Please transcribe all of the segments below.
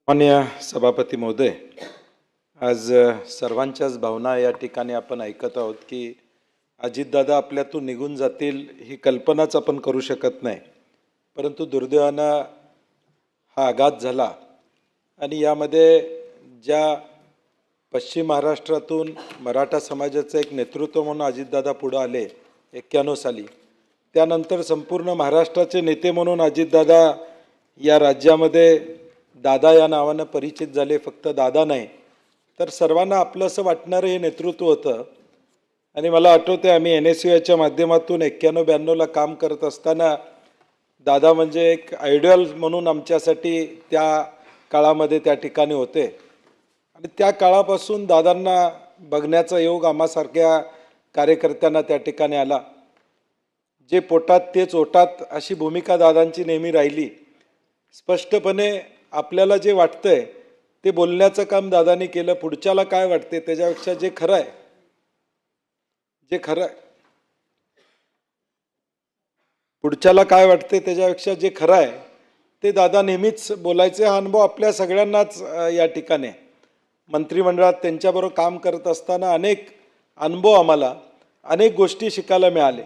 माननीय सभापती महोदय, आज सर्वांच्याच भावना या ठिकाणी आपण ऐकत आहोत की अजितदादा आपल्यातून निघून जातील ही कल्पनाच आपण करू शकत नाही, परंतु दुर्दैवानं हा आघात झाला आणि यामध्ये ज्या पश्चिम महाराष्ट्रातून मराठा समाजाचं एक नेतृत्व म्हणून अजितदादा पुढे आले 91 साली, त्यानंतर संपूर्ण महाराष्ट्राचे नेते म्हणून अजितदादा या राज्यामध्ये दादा या नावानं परिचित झाले. फक्त दादा नाही तर सर्वांना आपलं असं वाटणारं हे नेतृत्व होतं. आणि मला आठवते आम्ही NSUच्या माध्यमातून 91-92ला काम करत असताना दादा म्हणजे एक आयडियल म्हणून आमच्यासाठी त्या काळामध्ये त्या ठिकाणी होते. आणि त्या काळापासून दादांना बघण्याचा योग आम्हासारख्या कार्यकर्त्यांना त्या ठिकाणी आला. जे पोटात तेच ओटात अशी भूमिका दादांची नेहमी राहिली. स्पष्टपणे आपल्याला जे वाटतंय ते बोलण्याचं काम दादांनी केलं. पुढच्याला काय वाटते त्याच्यापेक्षा जे खरं आहे पुढच्याला काय वाटते त्याच्यापेक्षा जे खरं आहे ते दादा नेहमीच बोलायचे. हा अनुभव आपल्या सगळ्यांनाच या ठिकाणी आहे. मंत्रिमंडळात त्यांच्याबरोबर काम करत असताना अनेक अनुभव आम्हाला अनेक गोष्टी शिकायला मिळाले.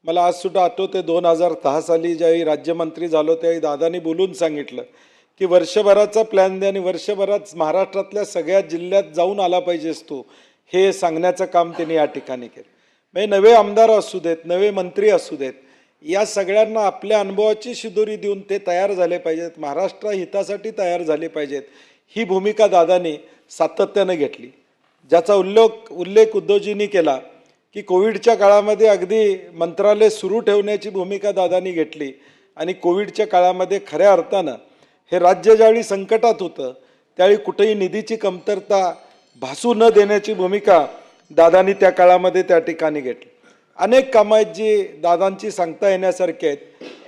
मला आज सुद्धा आठवते 2010 साली ज्यावेळी राज्यमंत्री झालो त्यावेळी दादांनी बोलून सांगितलं की वर्षभराचा प्लॅन दे आणि वर्षभरात महाराष्ट्रातल्या सगळ्या जिल्ह्यात जाऊन आला पाहिजेस तू, हे सांगण्याचं काम त्यांनी या ठिकाणी केलं. म्हणजे नवे आमदार असू देत, नवे मंत्री असू देत, या सगळ्यांना आपल्या अनुभवाची शिदोरी देऊन ते तयार झाले पाहिजेत, महाराष्ट्र हितासाठी तयार झाले पाहिजेत, ही भूमिका दादांनी सातत्यानं घेतली. ज्याचा उल्लेख उद्धवजींनी केला की कोविडच्या काळामध्ये अगदी मंत्रालय सुरू ठेवण्याची भूमिका दादांनी घेतली. आणि कोविडच्या काळामध्ये खऱ्या अर्थानं हे राज्य ज्यावेळी संकटात होतं त्यावेळी कुठेही निधीची कमतरता भासू न देण्याची भूमिका दादांनी त्या काळामध्ये त्या ठिकाणी घेतली. अनेक कामं आहेत जी दादांची सांगता येण्यासारखी आहेत.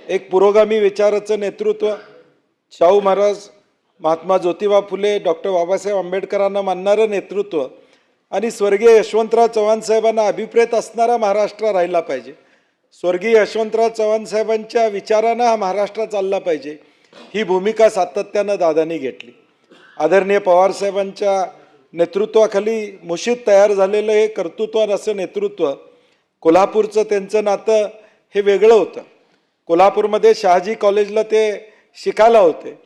एक पुरोगामी विचाराचं नेतृत्व, शाहू महाराज, महात्मा ज्योतिबा फुले, डॉक्टर बाबासाहेब आंबेडकरांना मानणारं नेतृत्व आणि स्वर्गीय यशवंतराव चव्हाण साहेबांना अभिप्रेत असणारा महाराष्ट्र राहिला पाहिजे. स्वर्गीय यशवंतराव चव्हाण साहेबांच्या विचारानं हा महाराष्ट्र चालला पाहिजे, ही भूमिका सातत्यानं दादांनी घेतली. आदरणीय पवारसाहेबांच्या नेतृत्वाखाली मुशीत तयार झालेलं हे कर्तृत्वान असं नेतृत्व, कोल्हापूरचं त्यांचं नातं हे वेगळं होतं. कोल्हापूरमध्ये शहाजी कॉलेजला ते शिकायला होते,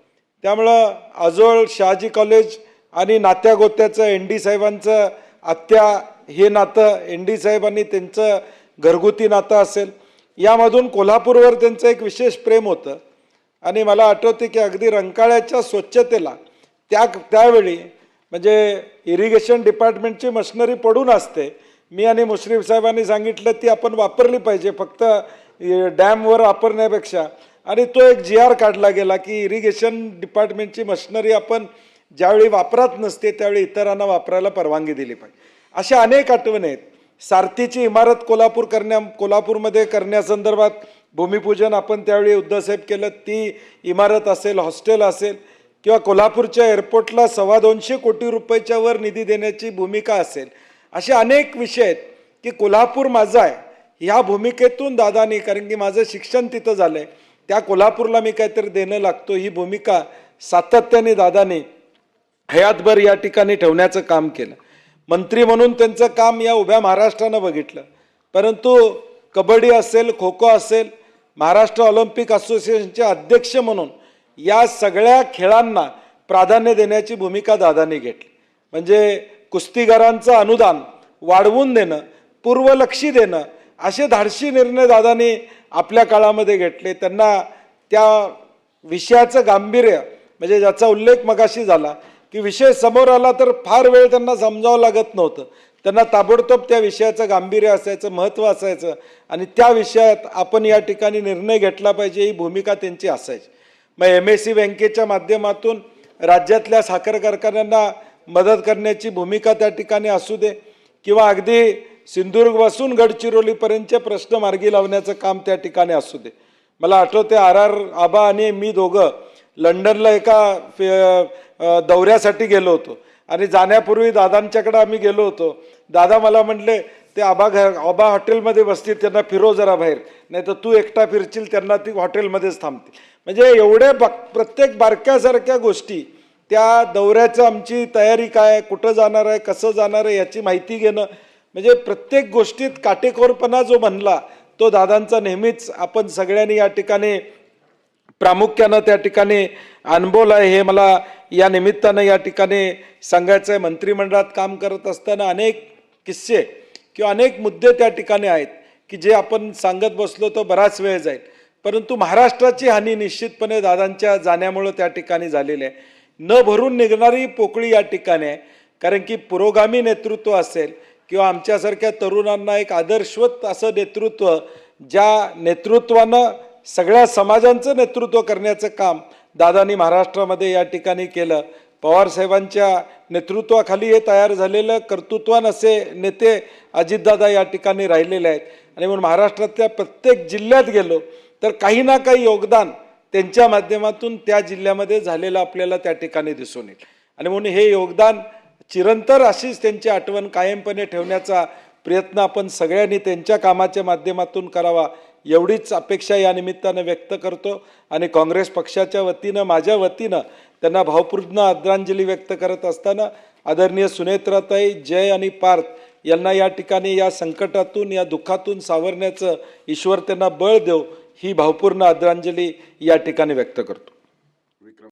त्यामुळं आजोळ शहाजी कॉलेज आणि नात्यागोत्याचं ND साहेबांचं आत्या हे नातं, ND साहेबांनी त्यांचं घरगुती नातं असेल, यामधून कोल्हापूरवर त्यांचं एक विशेष प्रेम होतं. आणि मला आठवते की अगदी रंकाळ्याच्या स्वच्छतेला त्यावेळी म्हणजे इरिगेशन डिपार्टमेंटची मशिनरी पडून असते, मी आणि मुश्रीफ साहेबांनी सांगितलं ती आपण वापरली पाहिजे फक्त डॅमवर वापरण्यापेक्षा. आणि तो एक GR काढला गेला की इरिगेशन डिपार्टमेंटची मशिनरी आपण ज्यावेळी वापरात नसते त्यावेळी इतरांना वापरायला परवानगी दिली पाहिजे. अशा अनेक आठवणी आहेत. सारथीची इमारत कोल्हापूरमध्ये करण्यासंदर्भात भूमिपूजन आपण त्यावेळी उद्धवसाहेब केलं. ती इमारत असेल, हॉस्टेल असेल, किंवा कोल्हापूरच्या एअरपोर्टला 225 कोटी रुपयाच्या वर निधी देण्याची भूमिका असेल, असे अनेक विषय आहेत की कोल्हापूर माझं आहे ह्या भूमिकेतून दादानी, कारण की माझं शिक्षण तिथं झालंय, त्या कोल्हापूरला मी काहीतरी देणं लागतो, ही भूमिका सातत्याने दादानी हयातभर या ठिकाणी ठेवण्याचं काम केलं. मंत्री म्हणून त्यांचं काम या उभ्या महाराष्ट्रानं बघितलं. परंतु कबड्डी असेल, खो खो असेल, महाराष्ट्र ऑलिम्पिक असोसिएशनचे अध्यक्ष म्हणून या सगळ्या खेळांना प्राधान्य देण्याची भूमिका दादांनी घेतली. म्हणजे कुस्तीगरांचं अनुदान वाढवून देणं, पूर्वलक्षी देणं, असे धाडसी निर्णय दादांनी आपल्या काळामध्ये घेतले. त्यांना त्या विषयाचं गांभीर्य, म्हणजे ज्याचा उल्लेख मगाशी झाला की विषय समोर आला तर फार वेळ त्यांना समजावं लागत नव्हतं, त्यांना ताबडतोब त्या विषयाचं गांभीर्य असायचं, महत्त्व असायचं आणि त्या विषयात आपण या ठिकाणी निर्णय घेतला पाहिजे, ही भूमिका त्यांची असायची. मग MSC बँकेच्या माध्यमातून राज्यातल्या साखर कारखान्यांना मदत करण्याची भूमिका त्या ठिकाणी असू दे, किंवा अगदी सिंधुदुर्गपासून गडचिरोलीपर्यंतचे प्रश्न मार्गी लावण्याचं काम त्या ठिकाणी असू दे. मला आठवते RR आबा आणि मी दोघं लंडनला एका दौऱ्यासाठी गेलो होतो आणि जाण्यापूर्वी दादांच्याकडे आम्ही गेलो होतो. दादा मला म्हटले ते आबा हॉटेलमध्ये बसतील, त्यांना फिरव जरा बाहेर, नाही तर तू एकटा फिरशील, त्यांना ती हॉटेलमध्येच थांबतील. म्हणजे एवढे प्रत्येक बारक्यासारख्या गोष्टी त्या दौऱ्याचं आमची तयारी काय, कुठं जाणार आहे, कसं जाणार आहे याची माहिती घेणं, म्हणजे प्रत्येक गोष्टीत काटेकोरपणा जो म्हणला तो दादांचा नेहमीच आपण सगळ्यांनी या ठिकाणी प्रामुख्यानं त्या ठिकाणी अनुभवलं आहे. हे मला या निमित्तानं या ठिकाणी सांगायचं आहे. मंत्रिमंडळात काम करत असताना अनेक किस्से किंवा अनेक मुद्दे त्या ठिकाणी आहेत की जे आपण सांगत बसलो तर बराच वेळ जाईल, परंतु महाराष्ट्राची हानी निश्चितपणे दादांच्या जाण्यामुळं त्या ठिकाणी झालेली आहे. न भरून निघणारी पोकळी या ठिकाणी आहे, कारण की पुरोगामी नेतृत्व असेल किंवा आमच्यासारख्या तरुणांना एक आदर्शवत असं नेतृत्व, ज्या नेतृत्वानं सगळ्या समाजांचं नेतृत्व करण्याचं काम दादांनी महाराष्ट्रामध्ये या ठिकाणी केलं. पवारसाहेबांच्या नेतृत्वाखाली हे तयार झालेलं कर्तृत्वान असे नेते अजितदादा या ठिकाणी राहिलेले आहेत. आणि म्हणून महाराष्ट्रातल्या प्रत्येक जिल्ह्यात गेलो तर काही ना काही योगदान त्यांच्या माध्यमातून त्या जिल्ह्यामध्ये झालेलं आपल्याला त्या ठिकाणी दिसून येईल. आणि म्हणून हे योगदान चिरंतर अशीच त्यांची आठवण कायमपणे ठेवण्याचा प्रयत्न आपण सगळ्यांनी त्यांच्या कामाच्या माध्यमातून करावा, एवढीच अपेक्षा या निमित्तानं व्यक्त करतो. आणि काँग्रेस पक्षाच्या वतीनं, माझ्या वतीनं त्यांना भावपूर्ण आदरांजली व्यक्त करत असताना आदरणीय सुनेत्राताई, जय आणि पार्थ यांना या ठिकाणी या संकटातून, या दुःखातून सावरण्याचं ईश्वर त्यांना बळ देव, ही भावपूर्ण आदरांजली या ठिकाणी व्यक्त करतो.